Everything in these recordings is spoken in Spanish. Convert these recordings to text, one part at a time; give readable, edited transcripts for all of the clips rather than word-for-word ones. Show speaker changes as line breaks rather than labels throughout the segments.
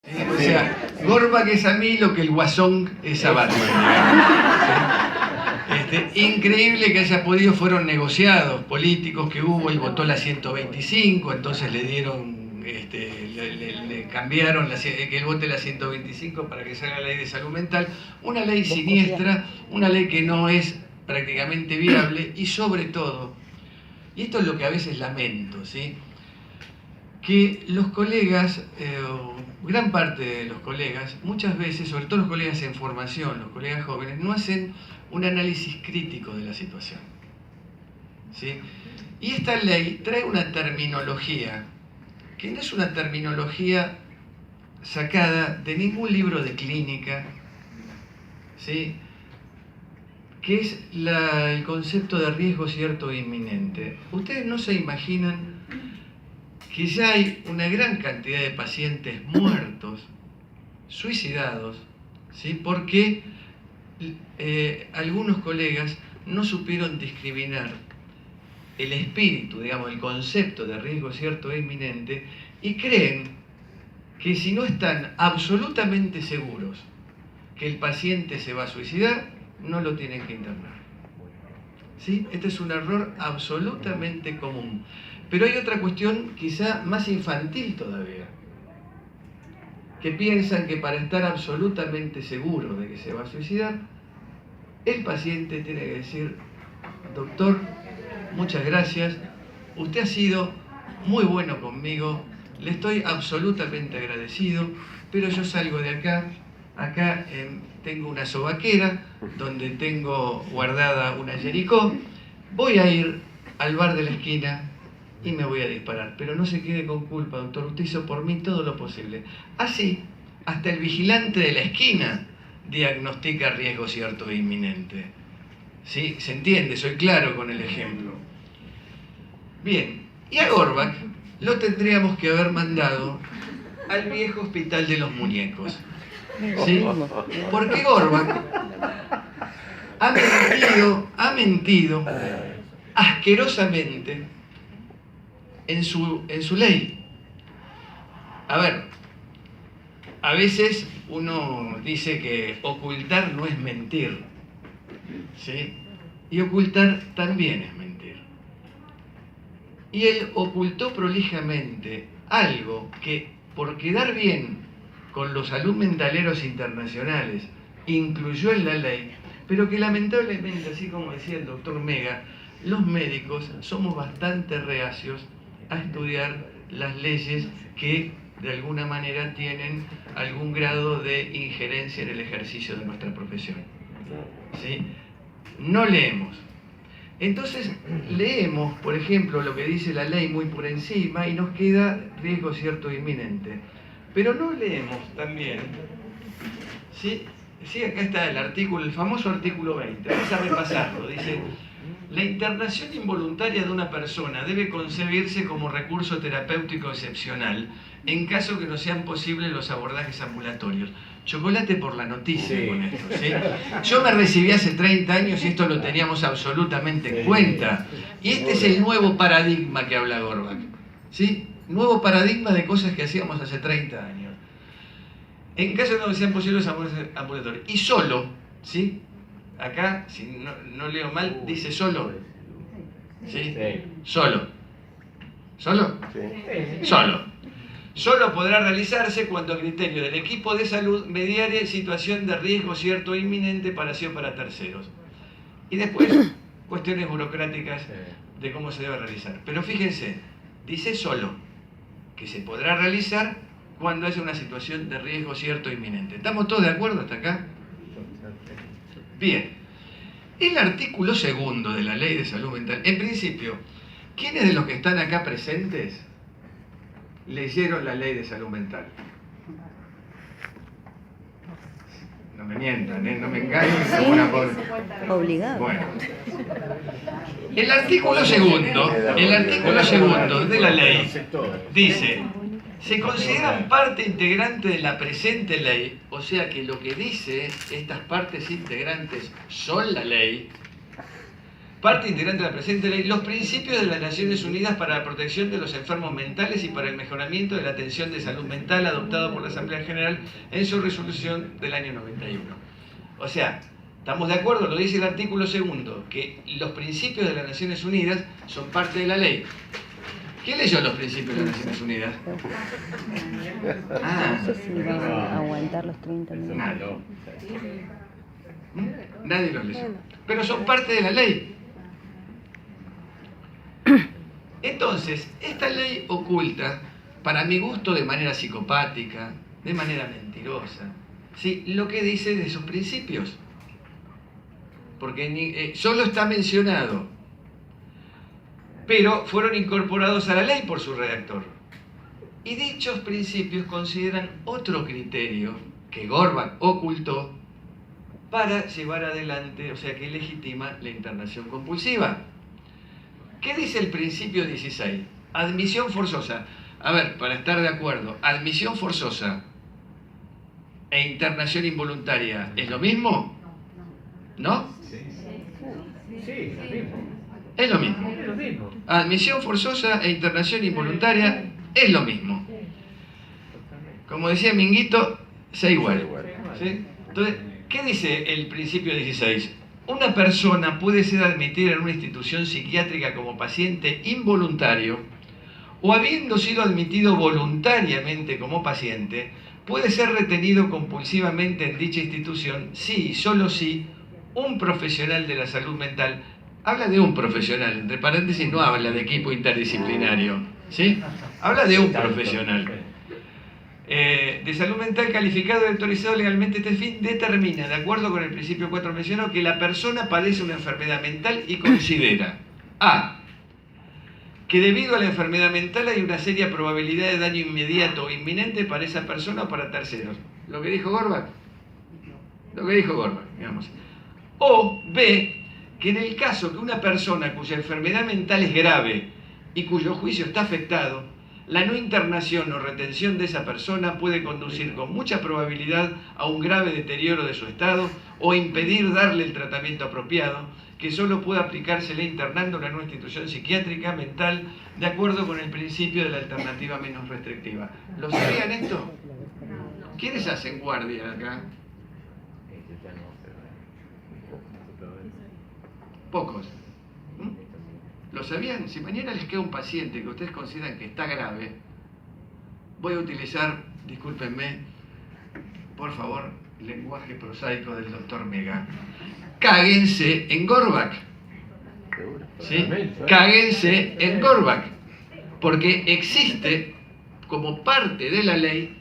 O sea, Gorbach es a mí lo que el Guasón es a Batman. Increíble que haya podido, fueron negociados políticos que hubo, él votó la 125, entonces le dieron, le cambiaron que él vote la 125 para que salga la ley de salud mental, una ley siniestra, una ley que no es prácticamente viable y sobre todo, y esto es lo que a veces lamento, ¿sí?, que los colegas, gran parte de los colegas, muchas veces, sobre todo los colegas en formación, los colegas jóvenes, no hacen un análisis crítico de la situación, ¿sí? Y esta ley trae una terminología que no es una terminología sacada de ningún libro de clínica, ¿sí?, que es el concepto de riesgo cierto e inminente. Ustedes no se imaginan que ya hay una gran cantidad de pacientes muertos, suicidados, ¿sí?, porque algunos colegas no supieron discriminar el espíritu, digamos, el concepto de riesgo cierto e inminente, y creen que si no están absolutamente seguros que el paciente se va a suicidar, no lo tienen que internar. ¿Sí? Este es un error absolutamente común. Pero hay otra cuestión quizá más infantil todavía, que piensan que para estar absolutamente seguro de que se va a suicidar, el paciente tiene que decir: doctor, muchas gracias, usted ha sido muy bueno conmigo, le estoy absolutamente agradecido, pero yo salgo de acá, tengo una sobaquera donde tengo guardada una Jericó, voy a ir al bar de la esquina y me voy a disparar, pero no se quede con culpa, doctor, usted hizo por mí todo lo posible. Así, hasta el vigilante de la esquina diagnostica riesgo cierto e inminente. ¿Sí? ¿Se entiende? Soy claro con el ejemplo. Bien, y a Gorbach lo tendríamos que haber mandado al viejo hospital de los muñecos, ¿sí? Porque Gorbach ha mentido asquerosamente en su ley. A ver, a veces uno dice que ocultar no es mentir, ¿sí? Y ocultar también es mentir. Y él ocultó prolijamente algo que, por quedar bien con los salud mentaleros internacionales, incluyó en la ley, pero que lamentablemente, así como decía el doctor Mega, los médicos somos bastante reacios a estudiar las leyes que de alguna manera tienen algún grado de injerencia en el ejercicio de nuestra profesión, ¿sí? No leemos. Entonces leemos, por ejemplo, lo que dice la ley muy por encima y nos queda riesgo cierto e inminente. Pero no leemos también, ¿sí? Sí, acá está el artículo, el famoso artículo 20, vamos a repasarlo. Dice: la internación involuntaria de una persona debe concebirse como recurso terapéutico excepcional en caso que no sean posibles los abordajes ambulatorios. Chocolate por la noticia, sí, con esto, ¿sí? Yo me recibí hace 30 años y esto lo teníamos absolutamente en cuenta. Y este es el nuevo paradigma que habla Gorbach, ¿sí? Nuevo paradigma de cosas que hacíamos hace 30 años. En caso de que no sean posibles los abordajes ambulatorios. Y solo, ¿sí? Acá, si no leo mal, dice solo. ¿Sí? Solo. ¿Solo? Sí. Solo. Solo podrá realizarse cuando a criterio del equipo de salud mediare situación de riesgo cierto e inminente para sí o para terceros. Y después, cuestiones burocráticas de cómo se debe realizar. Pero fíjense, dice solo, que se podrá realizar cuando haya una situación de riesgo cierto e inminente. ¿Estamos todos de acuerdo hasta acá? Bien. El artículo 2 de la Ley de Salud Mental, en principio, ¿quiénes de los que están acá presentes leyeron la Ley de Salud Mental? No me mientan, no me engañen. Sí,
obligado.
Bueno, el artículo segundo de la ley dice: se consideran parte integrante de la presente ley, o sea que lo que dice estas partes integrantes son la ley, parte integrante de la presente ley, los principios de las Naciones Unidas para la protección de los enfermos mentales y para el mejoramiento de la atención de salud mental adoptado por la Asamblea General en su resolución del año 91. O sea, estamos de acuerdo, lo dice el artículo 2, que los principios de las Naciones Unidas son parte de la ley. ¿Quién leyó los principios de las Naciones Unidas?
No sé si van a aguantar los 30 minutos.
Nadie los leyó. Pero son parte de la ley. Entonces, esta ley oculta, para mi gusto de manera psicopática, de manera mentirosa, ¿sí?, lo que dice de sus principios. Porque solo está mencionado, pero fueron incorporados a la ley por su redactor. Y dichos principios consideran otro criterio que Gorbach ocultó para llevar adelante, o sea, que legitima la internación compulsiva. ¿Qué dice el principio 16? Admisión forzosa. A ver, para estar de acuerdo, admisión forzosa e internación involuntaria, ¿es lo mismo? ¿No?
Sí, es lo mismo.
Es lo mismo.
Es lo mismo.
Admisión forzosa e internación involuntaria es lo mismo. Como decía Minguito, sea igual. ¿Sí? Entonces, ¿qué dice el principio 16? Una persona puede ser admitida en una institución psiquiátrica como paciente involuntario o, habiendo sido admitido voluntariamente como paciente, puede ser retenido compulsivamente en dicha institución si y solo si un profesional de la salud mental, habla de un profesional, entre paréntesis no habla de equipo interdisciplinario, ¿sí? Habla de un profesional de salud mental calificado y autorizado legalmente a este fin, determina, de acuerdo con el principio 4 mencionado, que la persona padece una enfermedad mental y considera: A, que debido a la enfermedad mental hay una seria probabilidad de daño inmediato o inminente para esa persona o para terceros. Lo que dijo Gorbach. Lo que dijo Gorbach, digamos. O B, que en el caso que una persona cuya enfermedad mental es grave y cuyo juicio está afectado, la no internación o retención de esa persona puede conducir con mucha probabilidad a un grave deterioro de su estado o impedir darle el tratamiento apropiado, que solo puede aplicársele internándola en una institución psiquiátrica mental de acuerdo con el principio de la alternativa menos restrictiva. ¿Lo sabían esto? ¿Quiénes hacen guardia acá? Pocos. ¿Lo sabían? Si mañana les queda un paciente que ustedes consideran que está grave, voy a utilizar, discúlpenme, por favor, lenguaje prosaico del doctor Mega. Cáguense en Gorbach. ¿Sí? Cáguense en Gorbach. Porque existe, como parte de la ley,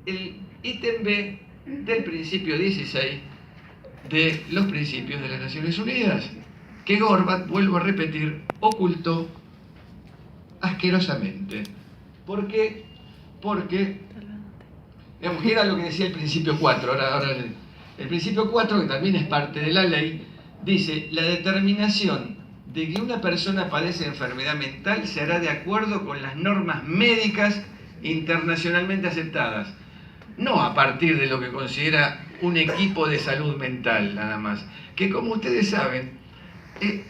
el ítem B del principio 16 de los principios de las Naciones Unidas, que Gorbach, vuelvo a repetir, ocultó asquerosamente. ¿Por qué? Porque, digamos, que era lo que decía el principio 4. Ahora el principio 4, que también es parte de la ley, dice: la determinación de que una persona padece enfermedad mental se hará de acuerdo con las normas médicas internacionalmente aceptadas, no a partir de lo que considera un equipo de salud mental, nada más. Que, como ustedes saben,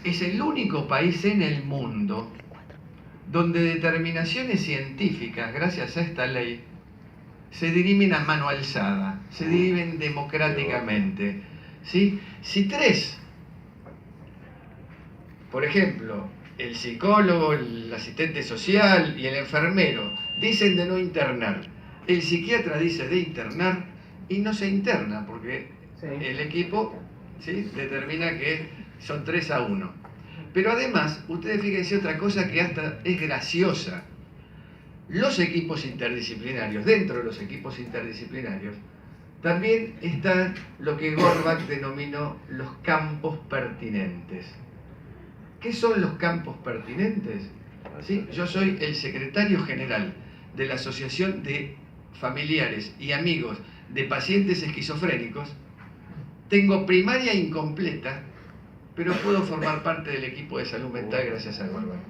es el único país en el mundo donde determinaciones científicas, gracias a esta ley, se dirimen a mano alzada, se dirimen democráticamente. ¿Sí? Si tres, por ejemplo, el psicólogo, el asistente social y el enfermero dicen de no internar, el psiquiatra dice de internar y no se interna porque el equipo, ¿sí?, determina que son 3-1. Pero además, ustedes fíjense otra cosa que hasta es graciosa. Los equipos interdisciplinarios, dentro de los equipos interdisciplinarios, también está lo que Gorbach denominó los campos pertinentes. ¿Qué son los campos pertinentes? ¿Sí? Yo soy el secretario general de la Asociación de Familiares y Amigos de Pacientes Esquizofrénicos. Tengo primaria incompleta, pero puedo formar parte del equipo de salud mental gracias a Gorbach.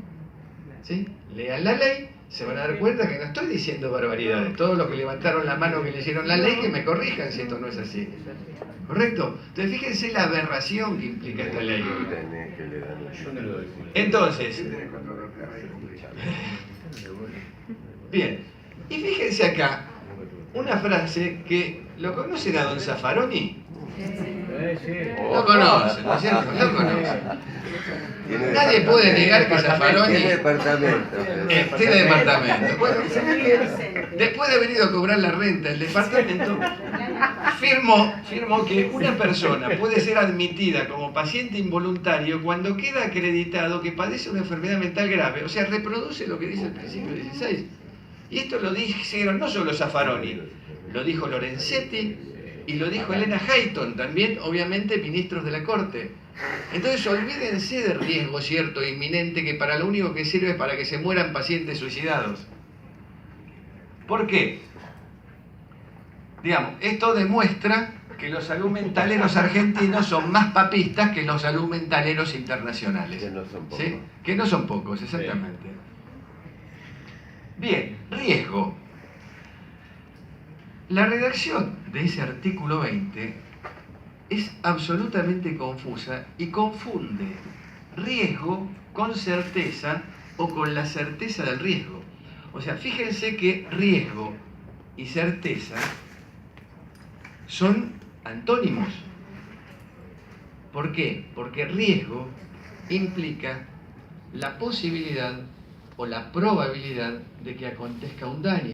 ¿Sí? Lean la ley se van a dar cuenta que no estoy diciendo barbaridades. Todos los que levantaron la mano que leyeron la ley, que me corrijan si esto no es así. ¿Correcto? Entonces fíjense la aberración que implica esta ley. Entonces, bien, y fíjense acá, una frase que, ¿lo conocen a don Zaffaroni? Lo conocen, ¿no es cierto? Lo conocen. Nadie puede negar que Zaffaroni
tiene departamento.
tiene departamento. Bueno, después de haber ido a cobrar la renta del departamento, firmó que una persona puede ser admitida como paciente involuntario cuando queda acreditado que padece una enfermedad mental grave. O sea, reproduce lo que dice el principio 16. Y esto lo dijeron no solo Zaffaroni, lo dijo Lorenzetti y lo dijo Elena Hayton, también obviamente ministros de la Corte. Entonces olvídense de riesgo cierto e inminente que para lo único que sirve es para que se mueran pacientes suicidados. ¿Por qué? Digamos, esto demuestra que los salud mentaleros argentinos son más papistas que los salud mentaleros internacionales.
Que no son pocos.
¿Sí? Que no son pocos, exactamente. Bien, riesgo. La redacción de ese artículo 20 es absolutamente confusa y confunde riesgo con certeza o con la certeza del riesgo. O sea, fíjense que riesgo y certeza son antónimos. ¿Por qué? Porque riesgo implica la posibilidad o la probabilidad de que acontezca un daño.